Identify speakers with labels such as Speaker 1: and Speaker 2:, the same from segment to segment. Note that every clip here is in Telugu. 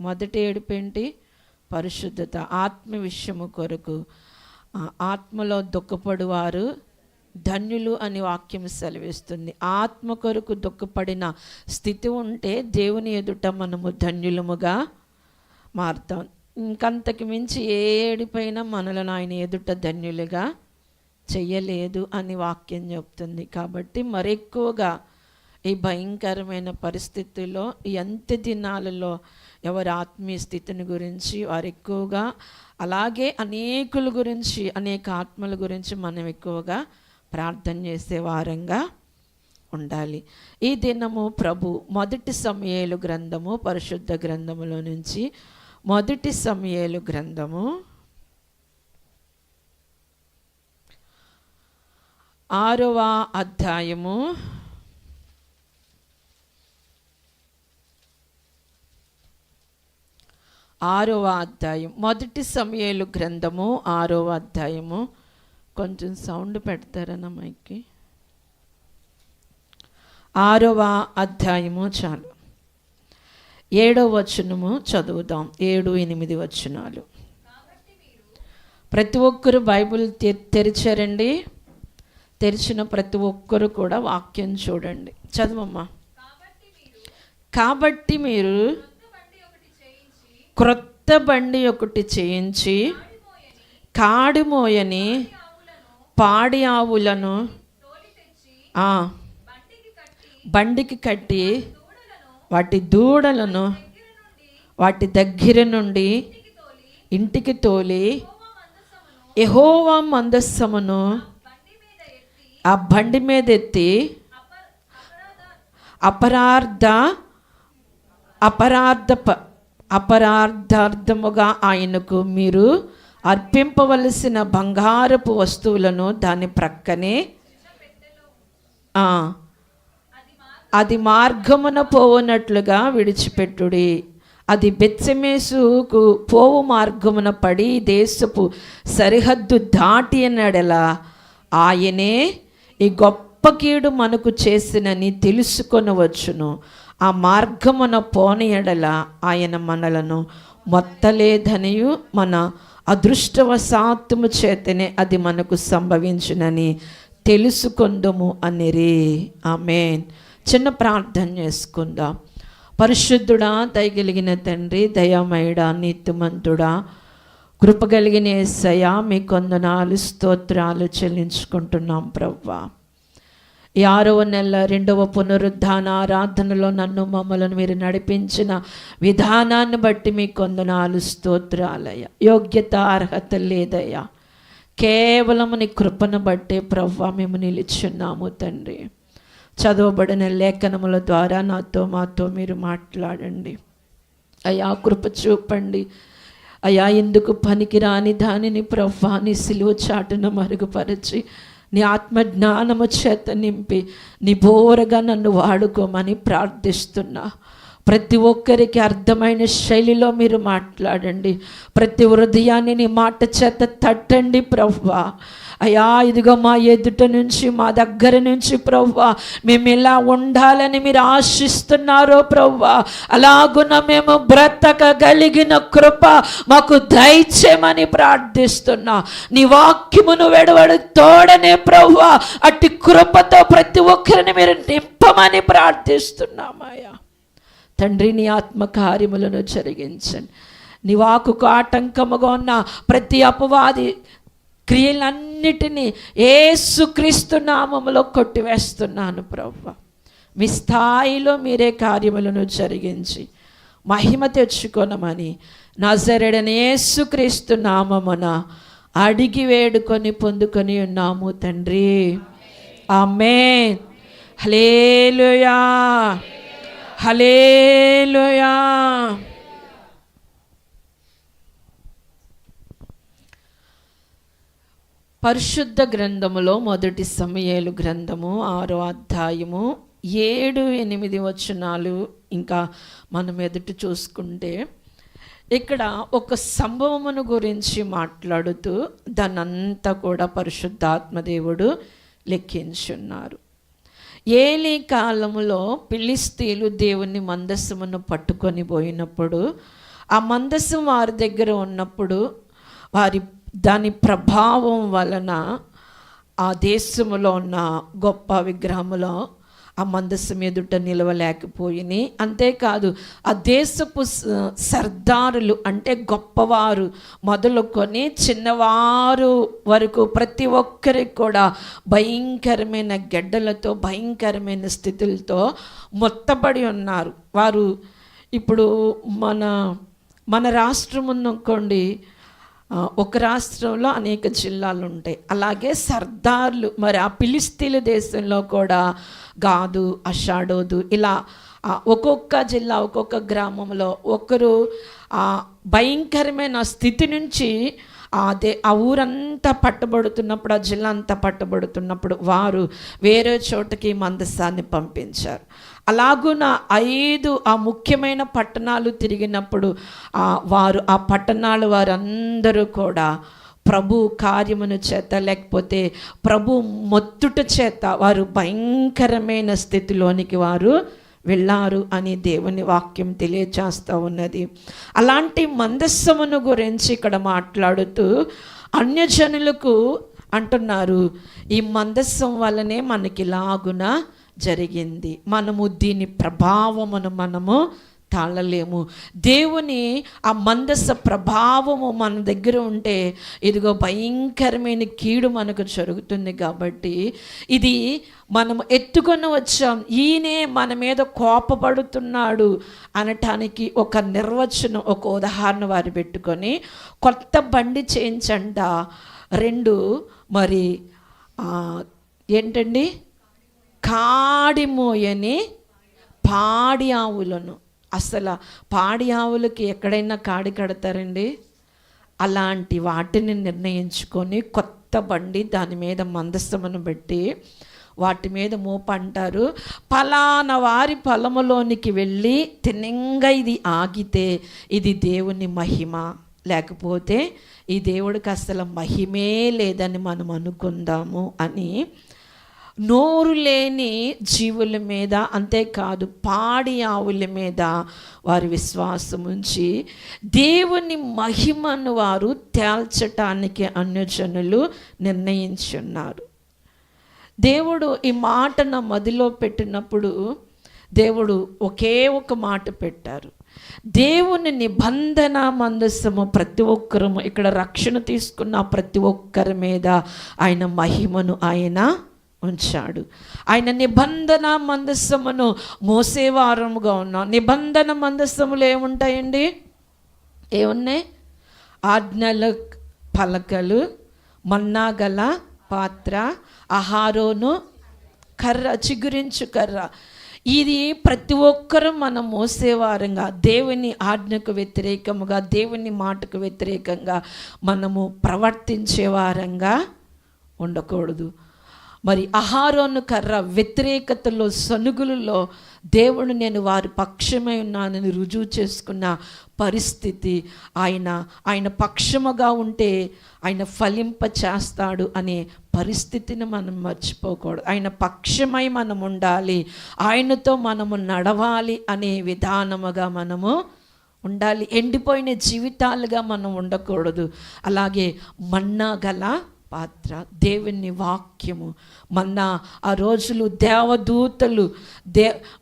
Speaker 1: మొదటి ఏడుపు ఏంటి? పరిశుద్ధత. ఆత్మ విషయము కొరకు ఆత్మలో దుఃఖపడువారు ధన్యులు అని వాక్యం సెలవిస్తుంది. ఆత్మ కొరకు దుఃఖపడిన స్థితి ఉంటే దేవుని ఎదుట మనము ధన్యులముగా మారుతాం. ఇంకంతకు మించి ఏ ఏడిపైనా మనలను ఆయన ఎదుట ధన్యులుగా చెయ్యలేదు అని వాక్యం చెప్తుంది. కాబట్టి మరెక్కువగా ఈ భయంకరమైన పరిస్థితుల్లో ఈ అంత్య దినాలలో ఎవరి ఆత్మీయ స్థితిని గురించి వారు ఎక్కువగా, అలాగే అనేకుల గురించి, అనేక ఆత్మల గురించి మనం ఎక్కువగా ప్రార్థన చేసే వారంగా ఉండాలి. ఈ దినము ప్రభు మొదటి సమూయేలు గ్రంథము, పరిశుద్ధ గ్రంథములో నుంచి మొదటి సమూయేలు గ్రంథము 6వ అధ్యాయము 6వ అధ్యాయం. మొదటి సమూయేలు గ్రంథము 6వ అధ్యాయము. కొంచెం సౌండ్ పెడతారన్న మైక్కి. 6వ అధ్యాయము చాలు. 7వ వచనము చదువుదాం. 7, 8 వచనాలు. ప్రతి ఒక్కరు బైబిల్ తెరిచారండి. తెరిచిన ప్రతి ఒక్కరు కూడా వాక్యం చూడండి. చదవమ్మా. కాబట్టి మీరు క్రొత్త బండి ఒకటి చేయించి కాడిమోయని పాడి ఆవులను బండికి కట్టి వాటి దూడలను వాటి దగ్గర నుండి ఇంటికి తోలి యెహోవా మందస్సమును ఆ బండి మీద ఎత్తి అపరార్థముగా ఆయనకు మీరు అర్పింపవలసిన బంగారపు వస్తువులను దాని ప్రక్కనే అది మార్గమున పోవునట్లుగా విడిచిపెట్టుడి. అది బెత్షెమెషుకు పోవు మార్గమున పడి దేశపు సరిహద్దు దాటి అన్నడలా ఆయనే ఈ గొప్ప కీడు మనకు చేసినని తెలుసుకొనవచ్చును. ఆ మార్గమున పోని ఎడల ఆయన మనలను మొత్తలేదనియు మన అదృష్టవశాత్తము చేతనే అది మనకు సంభవించునని తెలుసుకొందుము అనిరి. ఆమేన్. చిన్న ప్రార్థన చేసుకుందాం. పరిశుద్ధుడా, దయగలిగిన తండ్రి, దయామయుడా, నీతిమంతుడా, కృపగలిగిన యేసయ్యా, మీ కొందనాలు స్తోత్రాలు చెల్లించుకుంటున్నాం ప్రభువా. ఈ 6వ నెల 2వ పునరుద్ధాన ఆరాధనలో నన్ను మమ్మలను మీరు నడిపించిన విధానాన్ని బట్టి మీ కొందనాలు స్తోత్రాలయ్యా. యోగ్యత అర్హత లేదయ్యా, కేవలం నీ కృపను బట్టే ప్రభువా మేము నిలుచున్నాము తండ్రి. చదవబడిన లేఖనముల ద్వారా నాతో మాతో మీరు మాట్లాడండి అయ్యా. కృప చూపండి అయ్యా. ఎందుకు పనికిరాని దానిని ప్రభువా నీ సిలువ చాటున మరుగుపరిచి నీ ఆత్మజ్ఞానము చేత నింపి నీ బోరగా నన్ను వాడుకోమని ప్రార్థిస్తున్నా. ప్రతి ఒక్కరికి అర్థమైన శైలిలో మీరు మాట్లాడండి. ప్రతి హృదయాన్ని నీ మాట చేత తట్టండి ప్రభువా. అయ్యా, ఇదిగో మా ఎదుట నుంచి, మా దగ్గర నుంచి ప్రభువా మేము ఎలా ఉండాలని మీరు ఆశిస్తున్నారో ప్రభువా, అలాగున మేము బ్రతకగలిగిన కృప మాకు దయచేయమని ప్రార్థిస్తున్నా. నీ వాక్యమును వెడవడు తోడనే ప్రభువా అట్టి కృపతో ప్రతి ఒక్కరిని మీరు నింపమని ప్రార్థిస్తున్నామయ్యా. తండ్రి, నీ ఆత్మ కార్యములను జరిగించండి. నీ వాక్కుకు ఆటంకముగా ఉన్న ప్రతి అపవాది క్రియలన్నిటినీ యేసుక్రీస్తు నామములో కొట్టివేస్తున్నాను ప్రభువా. మీ స్థాయిలో మీరే కార్యములను జరిగించి మహిమ తెచ్చుకొనమని నజరేయుడైన యేసుక్రీస్తు నామమున అడిగి వేడుకొని పొందుకొని ఉన్నాము తండ్రి. ఆమేన్. హల్లెలూయా, హల్లెలూయా. పరిశుద్ధ గ్రంథములో మొదటి సమూయేలు గ్రంథము 6వ అధ్యాయము 7, 8 వచనాలు ఇంకా మనం ఎదుటి చూసుకుంటే ఇక్కడ ఒక సంభవమును గురించి మాట్లాడుతూ దానంతా కూడా పరిశుద్ధాత్మదేవుడు లెక్కించున్నారు. ఏలీ కాలములో ఫిలిష్తీయులు దేవుని మందసమును పట్టుకొని పోయినప్పుడు ఆ మందసం వారి దగ్గర ఉన్నప్పుడు దాని ప్రభావం వలన ఆ దేశంలో ఉన్న గొప్ప విగ్రహములో ఆ మందసం ఎదుట నిలవలేకపోయినాయి. అంతేకాదు ఆ దేశపు సర్దారులు అంటే గొప్పవారు మొదలుకొని చిన్నవారు వరకు ప్రతి ఒక్కరికి కూడా భయంకరమైన గెడ్డలతో భయంకరమైన స్థితులతో మొత్తబడి ఉన్నారు. వారు ఇప్పుడు మన రాష్ట్రం ఉందనుకోండి, ఒక రాష్ట్రంలో అనేక జిల్లాలు ఉంటాయి. అలాగే సర్దార్లు మరి ఆ ఫిలిస్తీన్ల దేశంలో కూడా గాదు, అషాడోదు ఇలా ఒక్కొక్క జిల్లా ఒక్కొక్క గ్రామంలో ఒకరు భయంకరమైన స్థితి నుంచి ఆ ఊరంతా పట్టబడుతున్నప్పుడు, ఆ జిల్లా అంతా పట్టబడుతున్నప్పుడు వారు వేరే చోటకి మందసాన్ని పంపించారు. అలాగున 5 ముఖ్యమైన పట్టణాలు తిరిగినప్పుడు వారు ఆ పట్టణాలు వారందరూ కూడా ప్రభు కార్యమును చేత లేకపోతే ప్రభు మొత్తుట చేత వారు భయంకరమైన స్థితిలోనికి వారు వెళ్ళారు అని దేవుని వాక్యం తెలియచేస్తూ ఉన్నది. అలాంటి మందస్సమును గురించి ఇక్కడ మాట్లాడుతూ అన్యజనులకు అంటున్నారు, ఈ మందస్సం వల్లనే మనకి లాగున జరిగింది, మనము దీని ప్రభావమును మనము తాళలేము. దేవుని ఆ మందస ప్రభావము మన దగ్గర ఉంటే ఇదిగో భయంకరమైన కీడు మనకు జరుగుతుంది. కాబట్టి ఇది మనము ఎత్తుకొని వచ్చాం, ఈయనే మన మీద కోపపడుతున్నాడు అనటానికి ఒక నిర్వచనం, ఒక ఉదాహరణ వారు పెట్టుకొని కొత్త బండి చేయించంట 2 మరి ఏంటండి కాడిమోయని పాడి ఆవులను, అసలు పాడి ఆవులకి ఎక్కడైనా కాడి కడతారండి? అలాంటి వాటిని నిర్ణయించుకొని కొత్త బండి దాని మీద మందస్తమును పెట్టి వాటి మీద మోపంటారు, పలానా వారి పొలములోనికి వెళ్ళి తినంగా ఇది ఆగితే ఇది దేవుని మహిమ, లేకపోతే ఈ దేవుడికి అసలు మహిమే లేదని మనం అనుకుందాము అని నోరు లేని జీవుల మీద, అంతేకాదు పాడి ఆవుల మీద వారి విశ్వాసం ఉంచి దేవుని మహిమను వారు తేల్చటానికి అన్యజనులు నిర్ణయించున్నారు. దేవుడు ఈ మాట నా మదిలో పెట్టినప్పుడు దేవుడు ఒకే ఒక మాట పెట్టారు, దేవుని నిబంధన మందసము ప్రతి ఒక్కరము ఇక్కడ రక్షణ తీసుకున్న ప్రతి ఒక్కరి మీద ఆయన మహిమను ఆయన ఉంచాడు. ఆయన నిబంధన మందసమును మోసేవారముగా ఉన్నాం. నిబంధన మందసములు ఏముంటాయండి? ఏమున్నాయి? ఆజ్ఞల పలకలు, మన్నా గల పాత్ర, అహారోను కర్ర, చిగురించు కర్ర. ఇది ప్రతి ఒక్కరూ మనం మోసేవారంగా, దేవుని ఆజ్ఞకు వ్యతిరేకముగా, దేవుని మాటకు వ్యతిరేకంగా మనము ప్రవర్తించే వారంగా ఉండకూడదు. మరి అహారోను కర్ర వ్యతిరేకతలో, సనుగులలో దేవుడు నేను వారి పక్షమై ఉన్నానని రుజువు చేసుకున్న పరిస్థితి. ఆయన పక్షముగా ఉంటే ఆయన ఫలింప చేస్తాడు అనే పరిస్థితిని మనం మర్చిపోకూడదు. ఆయన పక్షమై మనం ఉండాలి, ఆయనతో మనము నడవాలి అనే విధానముగా మనము ఉండాలి. ఎండిపోయిన జీవితాలుగా మనం ఉండకూడదు. అలాగే మన్నా గల పాత్ర, దేవుని వాక్యము మన్నా. ఆ రోజులు దేవదూతలు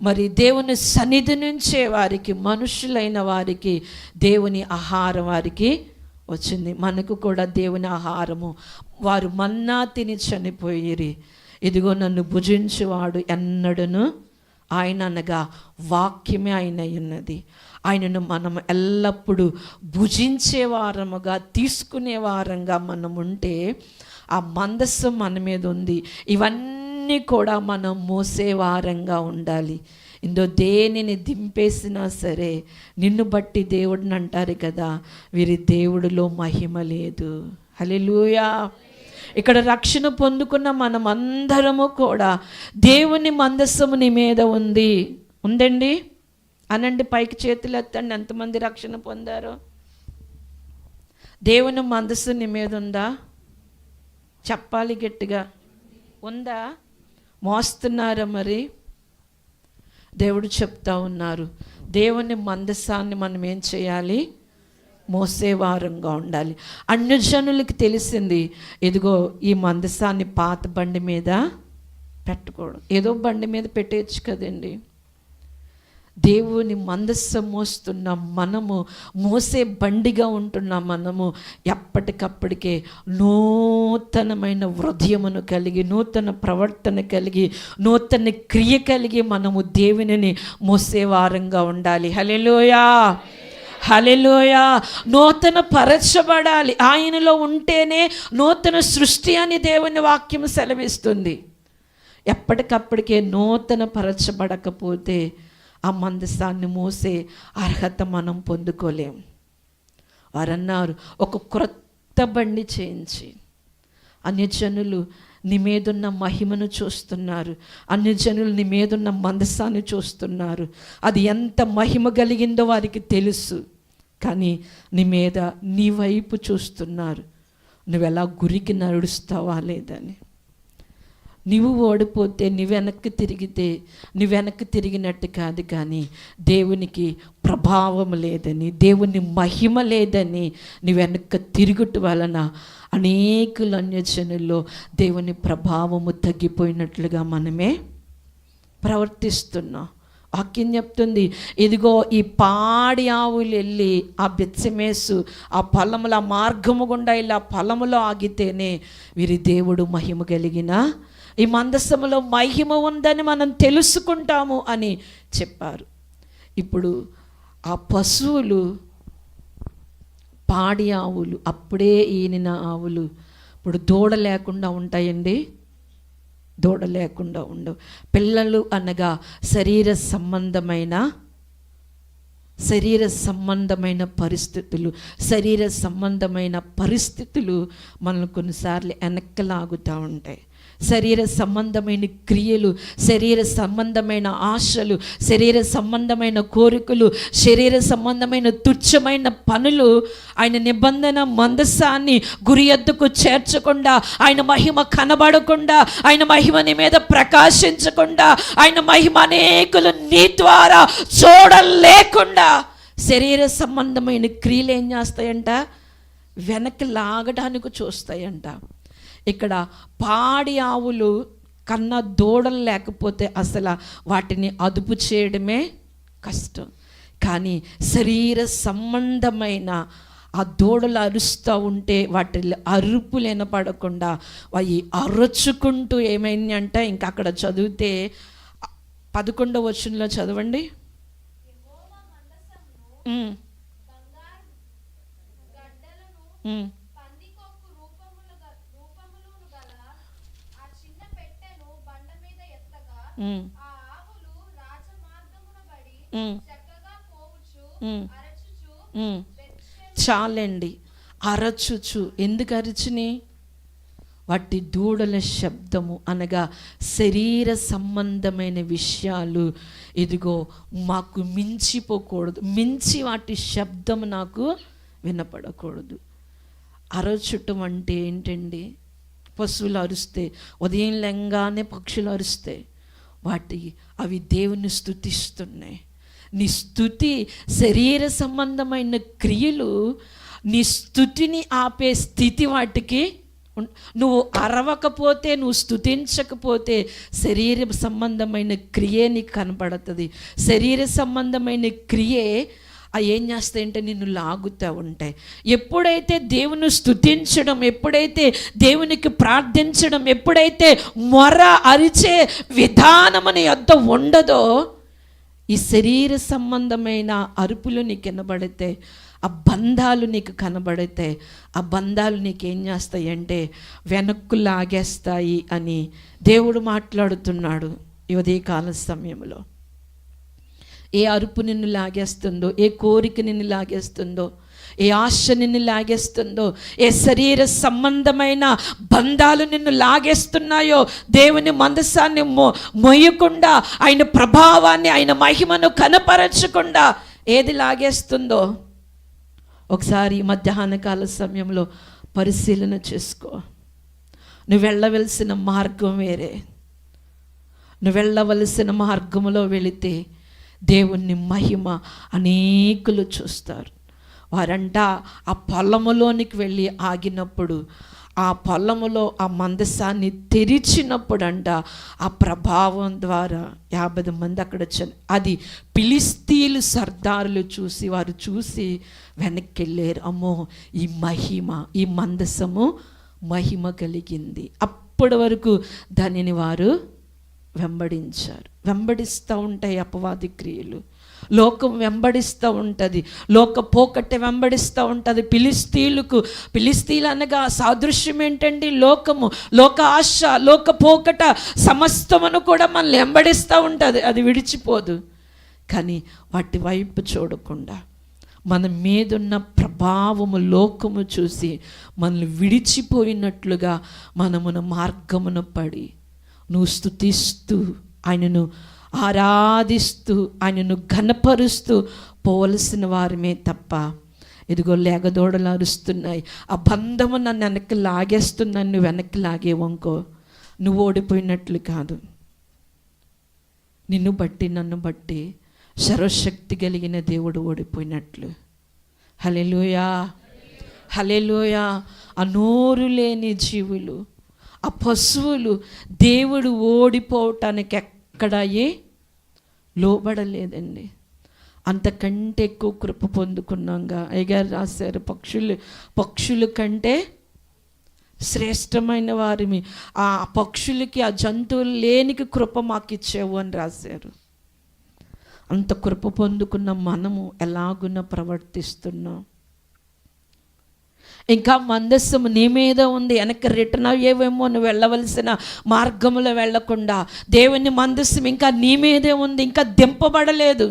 Speaker 1: మరి దేవుని సన్నిధి నుంచే వారికి, మనుషులైన వారికి దేవుని ఆహారం వారికి వచ్చింది. మనకు కూడా దేవుని ఆహారము. వారు మన్నా తిని చనిపోయిరి, ఇదిగో నన్ను భుజించువాడు ఎన్నడను, ఆయన అనగా వాక్యమే ఆయన ఉన్నది. ఆయనను మనం ఎల్లప్పుడూ భుజించే వారముగా, తీసుకునే వారంగా మనం ఉంటే ఆ మందస్సం మన మీద ఉంది. ఇవన్నీ కూడా మనం మోసే వారంగా ఉండాలి. ఇందో దేనిని దింపేసినా సరే నిన్ను బట్టి దేవుడిని అంటారు కదా, వీరి దేవుడిలో మహిమ లేదు. హల్లెలూయా. ఇక్కడ రక్షణ పొందుకున్న మనం అందరము కూడా దేవుని మందస్సము నీ మీద ఉందండి అనండి, పైకి చేతులు ఎత్తండి. ఎంతమంది రక్షణ పొందారో? దేవుని మందస్సు నీ మీద ఉందా? చెప్పాలి గట్టిగా. ఉందా? మోస్తున్నారా? మరి దేవుడు చెప్తా ఉన్నారు, దేవుని మందసాన్ని మనం ఏం చేయాలి? మోసేవారంగా ఉండాలి. అన్యజనులకి తెలిసింది, ఇదిగో ఈ మందసాన్ని పాత బండి మీద పెట్టకూడదు, ఏదో బండి మీద పెట్టేయచ్చు కదండి. దేవుని మందస్సం మోస్తున్న మనము, మోసే బండిగా ఉంటున్న మనము ఎప్పటికప్పటికే నూతనమైన హృదయమును కలిగి, నూతన ప్రవర్తన కలిగి, నూతన క్రియ కలిగి మనము దేవునిని మోసేవారంగా ఉండాలి. హల్లెలూయా, హల్లెలూయా. నూతన పరచబడాలి. ఆయనలో ఉంటేనే నూతన సృష్టి అని దేవుని వాక్యం సెలవిస్తుంది. ఎప్పటికప్పటికే నూతన పరచబడకపోతే ఆ మందసాన్ని మోసే అర్హత మనం పొందుకోలేం. వారన్నారు, ఒక క్రొత్త బండి చేయించి. అన్యజనులు నీ మీదున్న మహిమను చూస్తున్నారు, అన్యజనులు నీ మీదున్న మందసాన్ని చూస్తున్నారు. అది ఎంత మహిమ కలిగిందో వారికి తెలుసు. కానీ నీ మీద, నీ వైపు చూస్తున్నారు. నువ్వెలా గురికి నడుస్తావా లేదని. నువ్వు ఓడిపోతే, నువ్వు వెనక్కి తిరిగినట్టు కాదు, కానీ దేవునికి ప్రభావం లేదని, దేవుని మహిమ లేదని నువ్వు వెనక్కి తిరుగుట వలన అనేకులు అన్యజనుల్లో దేవుని ప్రభావము తగ్గిపోయినట్లుగా మనమే ప్రవర్తిస్తున్నాం. వాక్యం చెప్తుంది, ఇదిగో ఈ పాడి ఆవులు వెళ్ళి ఆ బెత్సెమేసు ఆ పొలముల మార్గము గుండా ఇలా పొలములో ఆగితేనే వీరి దేవుడు మహిమ కలిగిన, ఈ మందసములో మహిమ ఉందని మనం తెలుసుకుంటాము అని చెప్పారు. ఇప్పుడు ఆ పశువులు, పాడి ఆవులు, అప్పుడే ఈనిన ఆవులు ఇప్పుడు దూడ లేకుండా ఉంటాయండి? దూడ లేకుండా ఉండవు. పిల్లలు అనగా శరీర సంబంధమైన పరిస్థితులు మనల్ని కొన్నిసార్లు వెనక్కి లాగుతూ ఉంటాయి. శరీర సంబంధమైన క్రియలు, శరీర సంబంధమైన ఆశలు, శరీర సంబంధమైన కోరికలు, శరీర సంబంధమైన తుచ్చమైన పనులు ఆయన నిబంధన మందసాన్ని గురి ఎద్దుకు చేర్చకుండా, ఆయన మహిమ కనబడకుండా, ఆయన మహిమ నీ మీద ప్రకాశించకుండా, ఆయన మహిమ అనేకులు నీ ద్వారా చూడలేకుండా శరీర సంబంధమైన క్రియలు ఏం చేస్తాయంట? వెనక్కి లాగడానికి చూస్తాయంట. ఇక్కడ పాడి ఆవులు కన్న దూడలు లేకపోతే అసలు వాటిని అదుపు చేయడమే కష్టం. కానీ శరీర సంబంధమైన ఆ దూడలు అరుస్తూ ఉంటే వాటి అరుపులు వినపడకుండా అవి అరుచుకుంటూ ఏమైంది అంటే, ఇంకా అక్కడ చదివితే 11వ వచనంలో చదవండి. చాలండి, అరచుచు. ఎందుకు అరచుని? వాటి దూడల శబ్దము అనగా శరీర సంబంధమైన విషయాలు ఇదిగో మాకు మించిపోకూడదు, మించి వాటి శబ్దము నాకు వినపడకూడదు. అరచుటం అంటే ఏంటండి? పశువులు అరుస్తే, ఉదయం లెంగానే పక్షులు అరుస్తే అవి దేవుని స్తుతిస్తున్నాయి. నీ స్తుతి, శరీర సంబంధమైన క్రియలు నీ స్తుతిని ఆపే స్థితి వాటికి. నువ్వు అరవకపోతే, నువ్వు స్తుతించకపోతే శరీర సంబంధమైన క్రియే నీకు కనపడుతుంది. శరీర సంబంధమైన క్రియే ఏం చేస్తాయంటే నిన్ను లాగుతూ ఉంటాయి. ఎప్పుడైతే దేవుని స్తుతించడం, ఎప్పుడైతే దేవునికి ప్రార్థించడం, ఎప్పుడైతే మొర అరిచే విధానమని యొద్ద ఉండదో, ఈ శరీర సంబంధమైన అరుపులు నీకు వినబడితే, ఆ బంధాలు నీకు కనబడితే, ఆ బంధాలు నీకేం చేస్తాయి అంటే వెనక్కు లాగేస్తాయి అని దేవుడు మాట్లాడుతున్నాడు ఈ ఉదయకాల సమయంలో. ఏ అరుపు నిన్ను లాగేస్తుందో, ఏ కోరిక నిన్ను లాగేస్తుందో, ఏ ఆశ నిన్ను లాగేస్తుందో, ఏ శరీర సంబంధమైన బంధాలు నిన్ను లాగేస్తున్నాయో, దేవుని మందసాన్ని మొయ్యకుండా, ఆయన ప్రభావాన్ని, ఆయన మహిమను కనపరచకుండా ఏది లాగేస్తుందో ఒకసారి మధ్యాహ్న కాల సమయంలో పరిశీలన చేసుకో. నువ్వు వెళ్ళవలసిన మార్గం వేరే. నువ్వు వెళ్ళవలసిన మార్గంలో వెళితే దేవుని మహిమ అనేకులు చూస్తారు. వారంట ఆ పొలములోనికి వెళ్ళి ఆగినప్పుడు, ఆ పొలములో ఆ మందసాన్ని తెరిచినప్పుడంట ఆ ప్రభావం ద్వారా 50 మంది అక్కడ అది ఫిలిష్తీయులు సర్దారులు చూసి, వారు చూసి వెనక్కి వెళ్ళారు. అమ్మో, ఈ మహిమ, ఈ మందసము మహిమ కలిగింది. అప్పటి వరకు దానిని వారు వెంబడించారు. వెంబడిస్తూ ఉంటాయి అపవాది క్రియలు, లోకం వెంబడిస్తూ ఉంటుంది, లోక పోకట్టె వెంబడిస్తూ ఉంటుంది. ఫిలిష్తీయులు అనగా సాదృశ్యం ఏంటండి? లోకము, లోక ఆశ, లోక పోకట సమస్తమును కూడా మనల్ని వెంబడిస్తూ ఉంటుంది. అది విడిచిపోదు. కానీ వాటి వైపు చూడకుండా మన మీదున్న ప్రభావము లోకము చూసి మనల్ని విడిచిపోయినట్లుగా మనమున మార్గమును పడి నువ్వు స్తుతిస్తూ, ఆయనను ఆరాధిస్తూ, ఆయనను ఘనపరుస్తూ పోవలసిన వారమే తప్ప, ఇదిగో లేగదోడలు అరుస్తున్నాయి, ఆ బంధము నన్ను వెనక్కి లాగేస్తున్నాను, నువ్వు వెనక్కి లాగేవనుకో నువ్వు ఓడిపోయినట్లు కాదు. నిన్ను బట్టి, నన్ను బట్టి సర్వశక్తి కలిగిన దేవుడు ఓడిపోయినట్లు. హల్లెలూయా, హల్లెలూయా. ఆ నోరు లేని జీవులు, ఆ పశువులు దేవుడు ఓడిపోవటానికి ఎక్కడా లోబడలేదండి. అంతకంటే ఎక్కువ కృప పొందుకున్నాగా అయ్యగారు రాశారు. పక్షుల కంటే శ్రేష్టమైన వారిని, ఆ పక్షులకి, ఆ జంతువులు లేనికి కృప మాకు ఇచ్చేవు అని రాశారు. అంత కృప పొందుకున్న మనము ఎలాగున ప్రవర్తిస్తున్నాం? ఇంకా మందస్సము నీ మీద ఉంది, వెనక్కి రిటర్న్ అయ్యేవేమో, నువ్వు వెళ్ళవలసిన మార్గంలో వెళ్లకుండా దేవుని మందస్సం ఇంకా నీ మీదే ఉంది, ఇంకా దింపబడలేదు.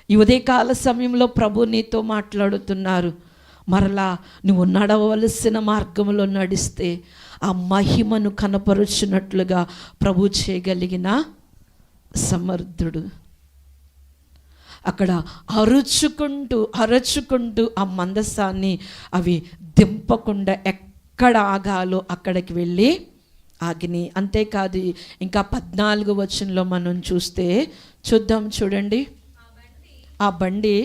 Speaker 1: ఈ ఉదయకాల సమయంలో ప్రభు నీతో మాట్లాడుతున్నారు. మరలా నువ్వు నడవలసిన మార్గంలో నడిస్తే ఆ మహిమను కనపరుచున్నట్లుగా ప్రభు చేయగలిగిన సమర్థుడు. అక్కడ అరుచుకుంటూ ఆ మందసాన్ని అవి దింపకుండా ఎక్కడ ఆగాలో అక్కడికి వెళ్ళి ఆగిని. అంతేకాదు, ఇంకా 14వ వచనంలో మనం చూద్దాం, చూడండి. ఆ బండి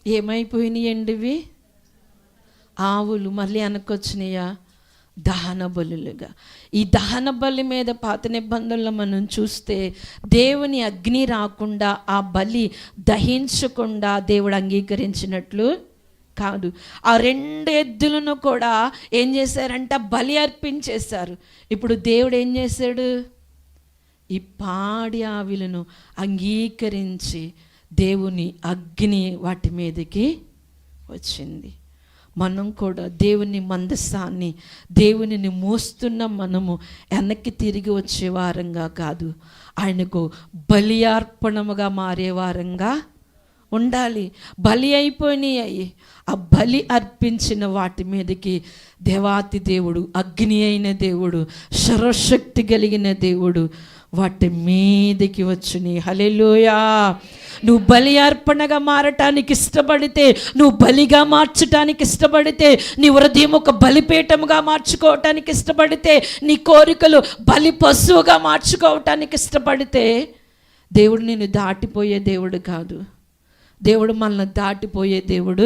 Speaker 1: ఏమైపోయినాయండి ఇవి? ఆవులు మళ్ళీ వెనకొచ్చినాయా? దహన బలులుగా. ఈ దహన బలి మీద పాత నిబంధనలో మనం చూస్తే దేవుని అగ్ని రాకుండా, ఆ బలి దహించకుండా దేవుడు అంగీకరించినట్లు కాదు. ఆ 2 ఎద్దులను కూడా ఏం చేశారంట? బలి అర్పించేశారు. ఇప్పుడు దేవుడు ఏం చేశాడు? ఈ పాడి ఆవులను అంగీకరించి దేవుని అగ్ని వాటి మీదకి వచ్చింది. మనం కూడా దేవుని మందసాన్ని, దేవునిని మోస్తున్న మనము వెనక్కి తిరిగి వచ్చే వారంగా కాదు, ఆయనకు బలి అర్పణముగా మారే వారంగా ఉండాలి. బలి అయిపోయినాయి. ఆ బలి అర్పించిన వాటి మీదకి దేవాతి దేవుడు, అగ్ని అయిన దేవుడు, సర్వశక్తి కలిగిన దేవుడు వాటి మీదకి వచ్చుని. హల్లెలూయా. నువ్వు బలి అర్పణగా మారటానికి ఇష్టపడితే, నువ్వు బలిగా మార్చటానికి ఇష్టపడితే, నీ హృదయం ఒక బలిపీఠముగా మార్చుకోవటానికి ఇష్టపడితే, నీ కోరికలు బలి పశువుగా మార్చుకోవటానికి ఇష్టపడితే, దేవుడు నిన్ను దాటిపోయే దేవుడు కాదు. దేవుడు మనల్ని దాటిపోయే దేవుడు.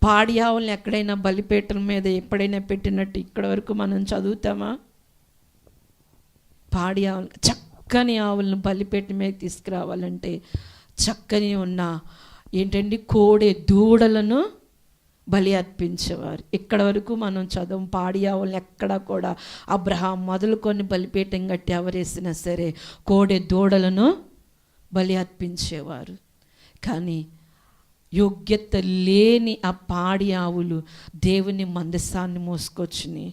Speaker 1: పాడి ఆవులను ఎక్కడైనా బలిపీఠం మీద ఎప్పుడైనా పెట్టినట్టు ఇక్కడ వరకు మనం చదువుతామా? పాడి ఆవులు, చక్కని ఆవులను బలిపీఠం మీద తీసుకురావాలంటే చక్కని ఉన్న ఏంటండి కోడె దూడలను బలి అర్పించేవారు. ఇక్కడ వరకు మనం చదువు. పాడి ఆవులను ఎక్కడా కూడా అబ్రహాం మొదలుకొని బలిపీఠం కట్టి ఎవరేసినా సరే కోడె దూడలను బలి అర్పించేవారు. కానీ యోగ్యత లేని ఆ పాడి ఆవులు దేవుని మందసాన్ని మోసుకొచ్చినాయి.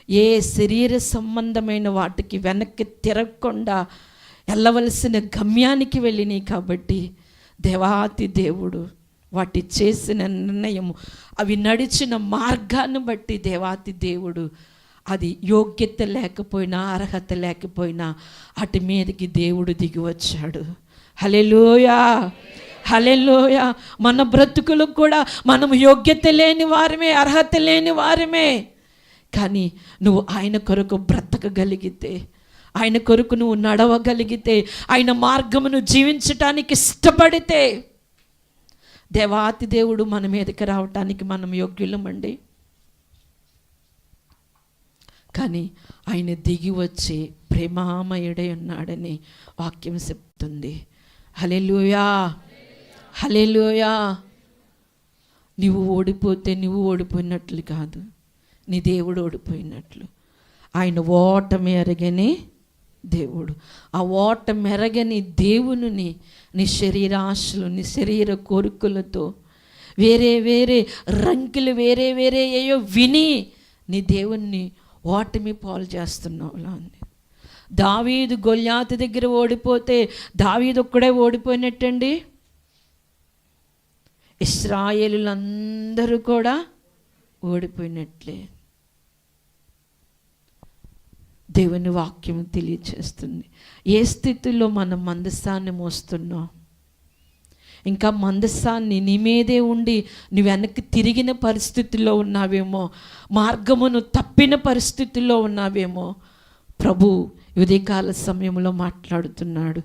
Speaker 1: ఏ శరీర సంబంధమైన వాటికి వెనక్కి తిరగకుండా వెళ్ళవలసిన గమ్యానికి వెళ్ళినాయి. కాబట్టి దేవాతి దేవుడు వాటి చేసిన నిర్ణయము, అవి నడిచిన మార్గాన్ని బట్టి దేవాతి దేవుడు అది యోగ్యత లేకపోయినా, అర్హత లేకపోయినా అటు మీదకి దేవుడు దిగి వచ్చాడు. హల్లెలూయా, హల్లెలూయా. మన బ్రతుకులకు కూడా మనం యోగ్యత లేని వారమే, అర్హత లేని వారమే. కానీ నువ్వు ఆయన కొరకు బ్రతకగలిగితే, ఆయన కొరకు నువ్వు నడవగలిగితే, ఆయన మార్గమును జీవించటానికి ఇష్టపడితే, దేవాతి దేవుడు మన మీదకి రావటానికి మనం యోగ్యులమండి. కానీ ఆయన దిగి వచ్చి ప్రేమామయుడై ఉన్నాడని వాక్యం చెప్తుంది. హల్లెలూయా, హల్లెలూయా. నువ్వు ఓడిపోతే నువ్వు ఓడిపోయినట్లు కాదు, నీ దేవుడు ఓడిపోయినట్లు. ఆయన ఓటమి ఎరగని దేవుడు. ఆ ఓటమి ఎరగని దేవుని నీ శరీరాశలు, నీ శరీర కోరికలతో వేరే వేరే రంకులు వేరే వేరే ఏయో విని నీ దేవుణ్ణి ఓటమి పాలు చేస్తున్నావు. దావీదు గొల్యాతు దగ్గర ఓడిపోతే దావీదు ఒక్కడే ఓడిపోయినట్టండి? ఇశ్రాయేలులందరూ కూడా ఓడిపోయినట్లే. దేవుని వాక్యం తెలియచేస్తుంది. ఏ స్థితిలో మనం మందసాన్ని మోస్తున్నాం? ఇంకా మందసాన్ని నీ మీదే ఉండి నువ్వు వెనక్కి తిరిగిన పరిస్థితుల్లో ఉన్నావేమో, మార్గమును తప్పిన పరిస్థితుల్లో ఉన్నావేమో. ప్రభు ఉదయకాల సమయంలో మాట్లాడుతున్నాడు.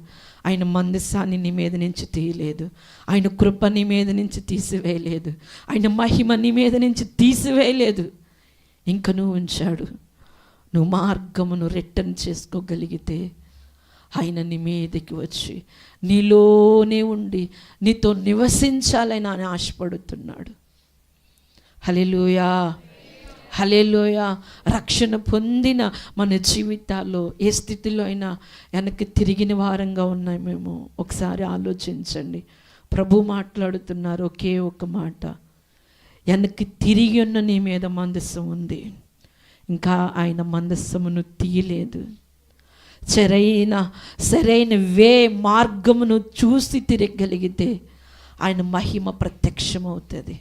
Speaker 1: ఆయన మందసాన్ని నీ మీద నుంచి తీయలేదు, ఆయన కృప నీ మీద నుంచి తీసివేయలేదు, ఆయన మహిమ నీ మీద నుంచి తీసివేయలేదు, ఇంక నువ్వు ఉంచాడు. నువ్వు మార్గమును రిటర్న్ చేసుకోగలిగితే ఆయన నీ మీదకి వచ్చి నీలోనే ఉండి నీతో నివసించాలని ఆయన ఆశపడుతున్నాడు. హల్లెలూయా, హల్లెలూయా. రక్షణ పొందిన మన జీవితాల్లో ఏ స్థితిలో అయినా వెనక్కి తిరిగిన వారంగా ఉన్నామేమో ఒకసారి ఆలోచించండి. ప్రభు మాట్లాడుతున్నారు ఒకే ఒక మాట, వెనక్కి తిరిగి ఉన్న నీ మీద మందస్సం ఉంది, ఇంకా ఆయన మందస్సమును తీయలేదు. సరైన మార్గమును చూసి తిరగలిగితే ఆయన మహిమ ప్రత్యక్షమవుతుంది.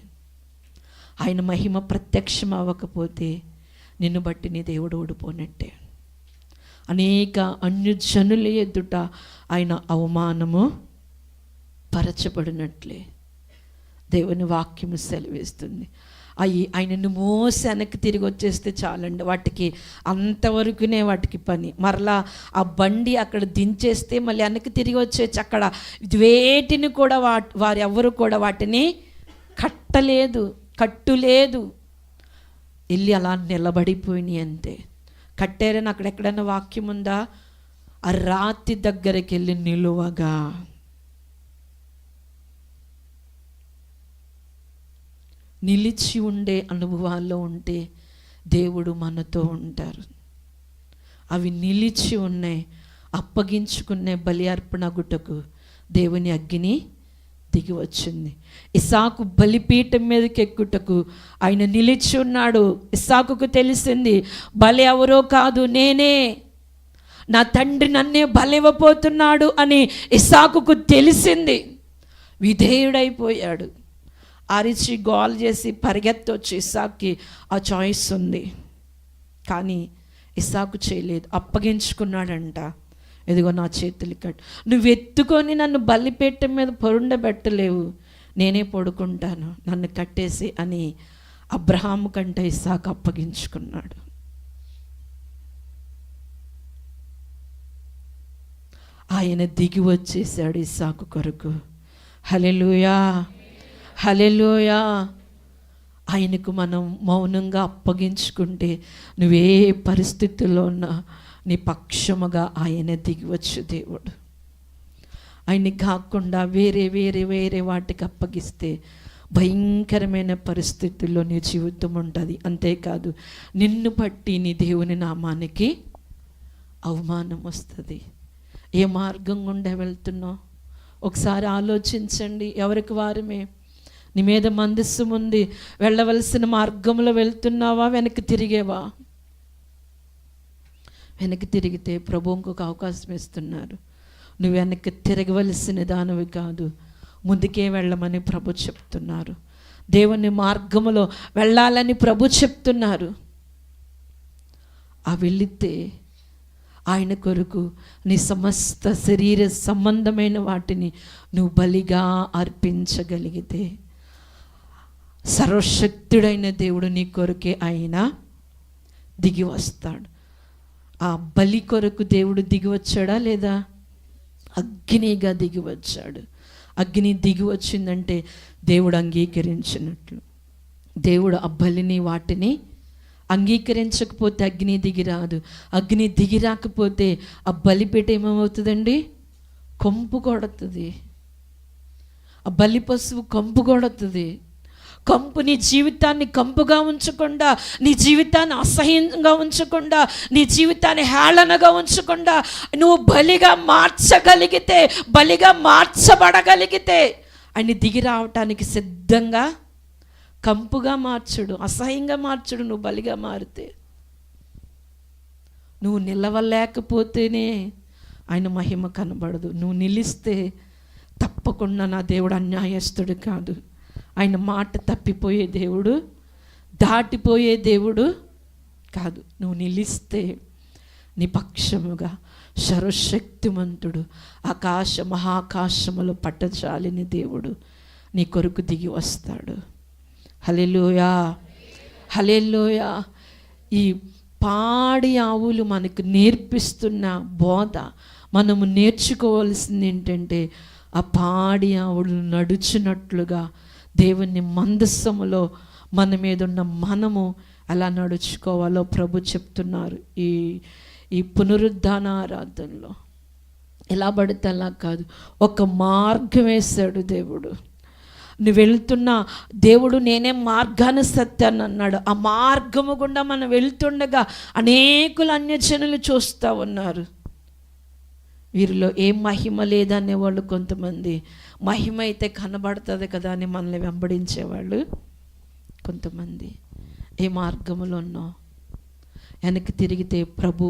Speaker 1: ఆయన మహిమ ప్రత్యక్షం అవ్వకపోతే నిన్ను బట్టి నీ దేవుడు ఓడిపోనట్టే. అనేక అన్యజనుల ఎదుట ఆయన అవమానము పరచబడినట్లే దేవుని వాక్యము సెలవిస్తుంది. ఆయనను మోసి వెనక్కి తిరిగి వచ్చేస్తే చాలండి, వాటికి అంతవరకునే వాటికి పని. మరలా ఆ బండి అక్కడ దించేస్తే మళ్ళీ వెనక్కి తిరిగి వచ్చేసి అక్కడ వేటిని కూడా వారు ఎవరు కూడా వాటిని కట్టులేదు, వెళ్ళి అలా నిలబడిపోయినాయి అంతే. కట్టారని అక్కడ ఎక్కడైనా వాక్యం ఉందా? ఆ రాతి దగ్గరికి వెళ్ళి నిలువగా. నిలిచి ఉండే అనుభవాల్లో ఉంటే దేవుడు మనతో ఉంటారు. అవి నిలిచి ఉన్నాయి. అప్పగించుకునే బలి అర్పణ గుట్టకు దేవుని అగ్ని దిగి వచ్చింది. ఇస్సాకు బలిపీఠం మీదకి ఎక్కుటకు ఆయన నిలిచి ఉన్నాడు. ఇస్సాకుకు తెలిసింది బలి ఎవరో కాదు, నేనే, నా తండ్రి నన్నే బలివ్వబోతున్నాడు అని ఇస్సాకుకు తెలిసింది. విధేయుడైపోయాడు. అరిచి గోల్ చేసి పరిగెత్తొచ్చి ఇస్సాకుకి ఆ చాయిస్ ఉంది, కానీ ఇస్సాకు చేయలేదు. అప్పగించుకున్నాడంట. ఇదిగో నా చేతులు కట్టు, నువ్వు ఎత్తుకొని నన్ను బలిపీఠం మీద పొరుండబెట్టలేవు, నేనే పడుకుంటాను, నన్ను కట్టేసి అని అబ్రహాము కంటే ఇస్సాకు అప్పగించుకున్నాడు. ఆయన దిగి వచ్చేసాడు ఇస్సాకు కొరకు. హల్లెలూయా, హల్లెలూయా. ఆయనకు మనం మౌనంగా అప్పగించుకుంటే నువ్వే పరిస్థితుల్లో ఉన్నా నీ పక్షముగా ఆయన దిగివచ్చు దేవుడు. ఆయన్ని కాకుండా వేరే వేరే వేరే వాటికి అప్పగిస్తే భయంకరమైన పరిస్థితుల్లో నీ జీవితం ఉంటుంది. అంతేకాదు నిన్ను బట్టి నీ దేవుని నామానికి అవమానం వస్తుంది. ఏ మార్గం గుండా వెళ్తున్నావు ఒకసారి ఆలోచించండి. ఎవరికి వారమే. నీ మీద మందస్సు ఉంది, వెళ్ళవలసిన మార్గంలో వెళ్తున్నావా, వెనక్కి తిరిగేవా? వెనక్కి తిరిగితే ప్రభు ఇంకొక అవకాశం ఇస్తున్నారు. నువ్వు వెనక్కి తిరగవలసిన దానివి కాదు, ముందుకే వెళ్ళమని ప్రభు చెప్తున్నారు. దేవుని మార్గములో వెళ్ళాలని ప్రభు చెప్తున్నారు. ఆ వెళితే ఆయన కొరకు నీ సమస్త శరీర సంబంధమైన వాటిని నువ్వు బలిగా అర్పించగలిగితే సర్వశక్తుడైన దేవుడు నీ కొరకే ఆయన దిగి వస్తాడు. ఆ బలి కొరకు దేవుడు దిగి వచ్చాడా లేదా? అగ్నిగా దిగి వచ్చాడు. అగ్ని దిగి వచ్చిందంటే దేవుడు అంగీకరించినట్లు. దేవుడు ఆ బలిని వాటిని అంగీకరించకపోతే అగ్ని దిగి రాదు. అగ్ని దిగి రాకపోతే ఆ బలిపీట ఏమవుతుందండి? కంపు కొడుతుంది. ఆ బలి పశువు కంపు కొడుతుంది. కంపు నీ జీవితాన్ని కంపుగా ఉంచకుండా, నీ జీవితాన్ని అసహ్యంగా ఉంచకుండా, నీ జీవితాన్ని హేళనగా ఉంచకుండా నువ్వు బలిగా మార్చగలిగితే, బలిగా మార్చబడగలిగితే ఆయన దిగి రావటానికి సిద్ధంగా, కంపుగా మార్చుడు, అసహ్యంగా మార్చుడు. నువ్వు బలిగా మారితే, నువ్వు నిలవలేకపోతేనే ఆయన మహిమ కనబడదు. నువ్వు నిలిస్తే తప్పకుండా నా దేవుడు అన్యాయస్తుడు కాదు. ఆయన మాట తప్పిపోయే దేవుడు, దాటిపోయే దేవుడు కాదు. నువ్వు నిలిస్తే నీ పక్షముగా సర్వశక్తిమంతుడు, ఆకాశ మహాకాశములో పట్టజాలిని దేవుడు నీ కొరకు దిగి వస్తాడు. హల్లెలూయా, హల్లెలూయా. ఈ పాడి ఆవులు మనకు నేర్పిస్తున్న బోధ, మనము నేర్చుకోవాల్సింది ఏంటంటే, ఆ పాడి ఆవులు నడుచున్నట్లుగా దేవుని మందసములో మన మీద ఉన్న మనము ఎలా నడుచుకోవాలో ప్రభు చెప్తున్నారు. ఈ పునరుద్ధాన ఆరాధనలో ఎలా పడితే అలా కాదు, ఒక మార్గం వేశాడు దేవుడు. నువ్వు వెళ్తున్న దేవుడు నేనే మార్గాన్ని సత్యాన్ని అన్నాడు. ఆ మార్గము గుండా మనం వెళ్తుండగా అనేకులు అన్యజనులు చూస్తూ ఉన్నారు. వీరిలో ఏం మహిమ లేదనేవాళ్ళు కొంతమంది, మహిమ అయితే కనబడుతుంది కదా అని మనల్ని వెంబడించేవాళ్ళు కొంతమంది. ఏ మార్గంలో ఉన్నావు? వెనక్కి తిరిగితే ప్రభు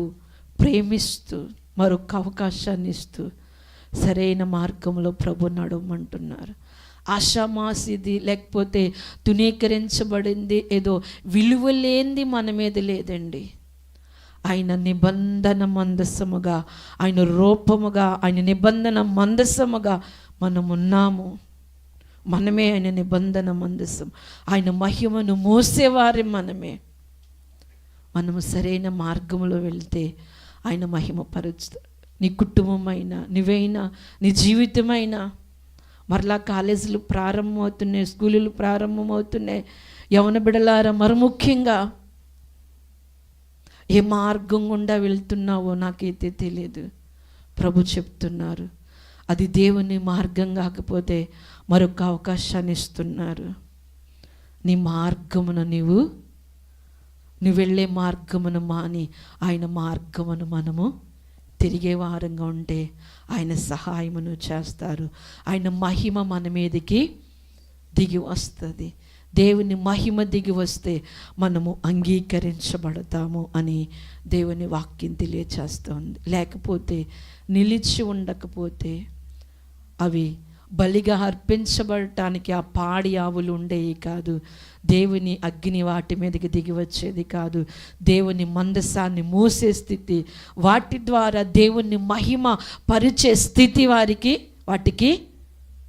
Speaker 1: ప్రేమిస్తూ మరొక అవకాశాన్ని ఇస్తూ సరైన మార్గంలో ప్రభు నడవమంటున్నారు. ఆషామాసిది లేకపోతే తునీకరించబడింది ఏదో విలువ లేనిది మన మీద లేదండి. ఆయన నిబంధన మందసముగా, ఆయన రూపముగా, ఆయన నిబంధన మందసముగా మనం ఉన్నాము. మనమే ఆయన నిబంధన మందసం, ఆయన మహిమను మోసేవారి మనమే. మనము సరైన మార్గంలో వెళ్తే ఆయన మహిమ పరుస్తాడు. నీ కుటుంబమైనా, నువ్వైనా, నీ జీవితమైనా. మరలా కాలేజీలు ప్రారంభమవుతున్నాయి, స్కూళ్ళు ప్రారంభమవుతున్నాయి. యవన బిడలారా, మరి ముఖ్యంగా ఏ మార్గం గుండా వెళ్తున్నావో నాకైతే తెలియదు. ప్రభు చెప్తున్నారు, అది దేవుని మార్గం కాకపోతే మరొక అవకాశాన్ని ఇస్తున్నారు. నీ మార్గమున నువ్వు వెళ్ళే మార్గమును మాని ఆయన మార్గమును మనము తిరిగే వారంగా ఉంటే ఆయన సహాయమును చేస్తారు. ఆయన మహిమ మన మీదకి దిగి వస్తుంది. దేవుని మహిమ దిగి వస్తే మనము అంగీకరించబడతాము అని దేవుని వాక్యం తెలియచేస్తుంది. లేకపోతే నిలిచి ఉండకపోతే అవి బలిగా అర్పించబడటానికి ఆ పాడి ఆవులు ఉండేవి కాదు. దేవుని అగ్ని వాటి మీదకి దిగి వచ్చేది కాదు. దేవుని మందసాన్ని మోసే స్థితి, వాటి ద్వారా దేవుని మహిమ పరిచే స్థితి వాటికి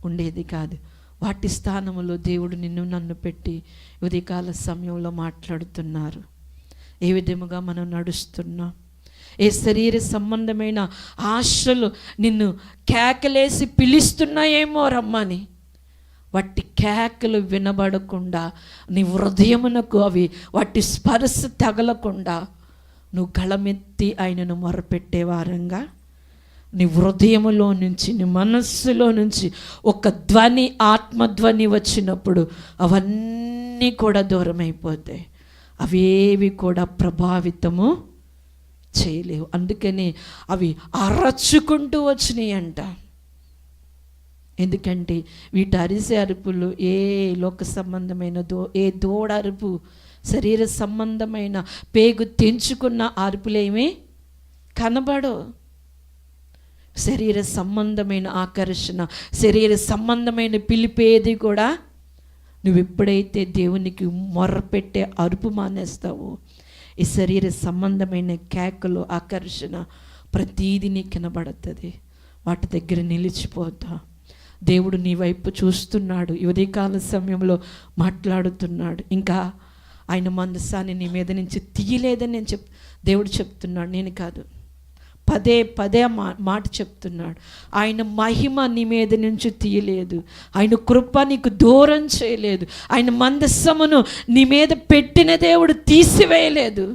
Speaker 1: ఉండేది కాదు. వాటి స్థానంలో దేవుడు నిన్ను నన్ను పెట్టి ఉదయకాల సమయంలో మాట్లాడుతున్నారు. ఏ విధముగా మనం నడుస్తున్నాం? ఏ శరీర సంబంధమైన ఆశలు నిన్ను కేకలేసి పిలుస్తున్నాయేమో రమ్మని, వాటి కేకలు వినబడకుండా నీ హృదయమునకు వాటి స్పర్శ తగలకుండా నువ్వు గళమెత్తి ఆయనను మొరపెట్టే వారంగా నీ హృదయములో నుంచి, నీ మనస్సులో నుంచి ఒక ధ్వని, ఆత్మధ్వని వచ్చినప్పుడు అవన్నీ కూడా దూరం అయిపోతాయి. అవేవి కూడా ప్రభావితము చేయలేవు. అందుకని అవి అరచుకుంటూ వచ్చినాయి అంట. ఎందుకంటే వీటి అరిసే అరుపులు ఏ లోక సంబంధమైన ఏ దూడ అరుపు, శరీర సంబంధమైన పేగు తెంచుకున్న అరుపులేమీ కనబడవు. శరీర సంబంధమైన ఆకర్షణ, శరీర సంబంధమైన పిలిపేది కూడా నువ్వు ఎప్పుడైతే దేవునికి మొర్రపెట్టే అరుపు మానేస్తావో, ఈ శరీర సంబంధమైన కేకలు, ఆకర్షణ ప్రతీది నీకు కనబడుతుంది. వాటి దగ్గర నిలిచిపోతా. దేవుడు నీ వైపు చూస్తున్నాడు. ఈ ఉదయకాల సమయంలో మాట్లాడుతున్నాడు. ఇంకా ఆయన మందసాన్ని నీ మీద నుంచి తీయలేదని దేవుడు చెప్తున్నాడు, నేను కాదు. పదే పదే మాట చెప్తున్నాడు. ఆయన మహిమ నీ మీద నుంచి తీయలేదు. ఆయన కృప నీకు దూరం చేయలేదు. ఆయన మందసమును నీ మీద పెట్టిన దేవుడు తీసివేయలేదు.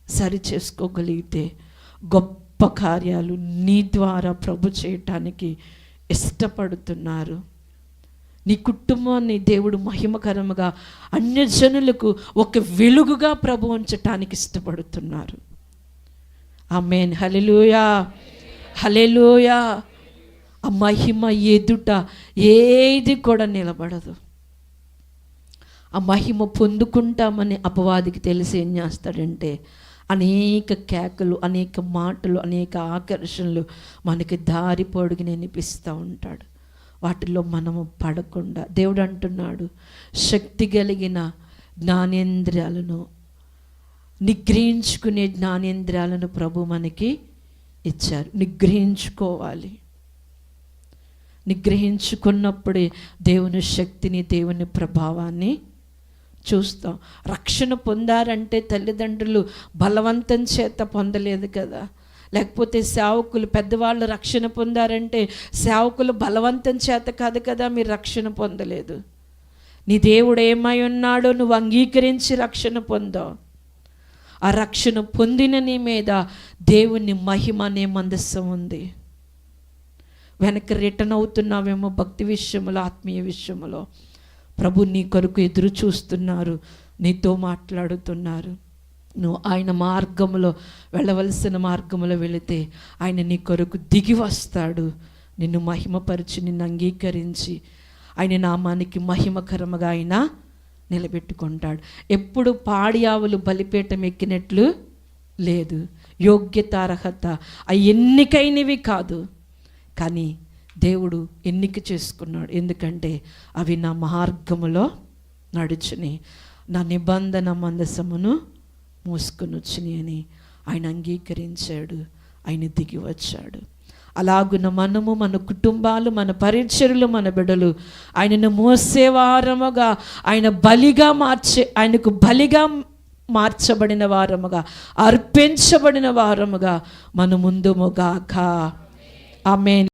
Speaker 1: సరి చేసుకోగలిగితే గొప్ప కార్యాలు నీ ద్వారా ప్రభు చేయటానికి ఇష్టపడుతున్నారు. నీ కుటుంబాన్ని దేవుడు మహిమకరముగా అన్యజనులకు ఒక వెలుగుగా ప్రభు ఉంచటానికి ఇష్టపడుతున్నారు. ఆమేన్. హల్లెలూయా, హల్లెలూయా. ఆ మహిమ ఎదుట ఏది కూడా నిలబడదు. ఆ మహిమ పొందుకుంటామని అపవాదికి తెలిసి ఏం చేస్తాడంటే అనేక కేకలు, అనేక మాటలు, అనేక ఆకర్షణలు మనకి దారి పొడుగుని వినిపిస్తూ ఉంటాడు. వాటిలో మనము పడకుండా దేవుడు అంటున్నాడు, శక్తి కలిగిన జ్ఞానేంద్రియాలను, నిగ్రహించుకునే జ్ఞానేంద్రియాలను ప్రభు మనకి ఇచ్చారు. నిగ్రహించుకోవాలి. నిగ్రహించుకున్నప్పుడే దేవుని శక్తిని, దేవుని ప్రభావాన్ని చూస్తాం. రక్షణ పొందారంటే తల్లిదండ్రులు బలవంతం చేత పొందలేదు కదా. లేకపోతే సేవకులు, పెద్దవాళ్ళు రక్షణ పొందారంటే సేవకులు బలవంతం చేత కాదు కదా మీరు రక్షణ పొందలేదు. నీ దేవుడు ఏమై ఉన్నాడో నువ్వు అంగీకరించి రక్షణ పొందావు. ఆ రక్షణ పొందిన నీ మీద దేవుని మహిమ అనే మందస్సం ఉంది. వెనక్కి రిటర్న్ అవుతున్నావేమో భక్తి విషయంలో, ఆత్మీయ విషయంలో. ప్రభు నీ కొరకు ఎదురు చూస్తున్నారు, నీతో మాట్లాడుతున్నారు. నువ్వు ఆయన మార్గంలో వెళ్ళవలసిన మార్గంలో వెళితే ఆయన నీ కొరకు దిగి వస్తాడు. నిన్ను మహిమపరిచి, నిన్ను అంగీకరించి ఆయన నామానికి మహిమకరముగా ఆయన నిలబెట్టుకుంటాడు. ఎప్పుడు పాడి ఆవులు బలిపీఠం ఎక్కినట్లు లేదు. యోగ్యత, అర్హత అవి ఎన్నికైనవి కాదు, కానీ దేవుడు ఎన్నిక చేసుకున్నాడు. ఎందుకంటే అవి నా మార్గములో నడుచుని, నా నిబంధన మందసమును మోసుకొని వచ్చినాయి అని ఆయన అంగీకరించాడు. ఆయన దిగి వచ్చాడు. అలాగున మనము, మన కుటుంబాలు, మన పరిచర్యలు, మన బిడ్డలు ఆయనను మోసేవారముగా, ఆయన బలిగా ఆయనకు బలిగా మార్చబడిన వారముగా, అర్పించబడిన వారముగా మన ముందుముగాక. ఆమేన్.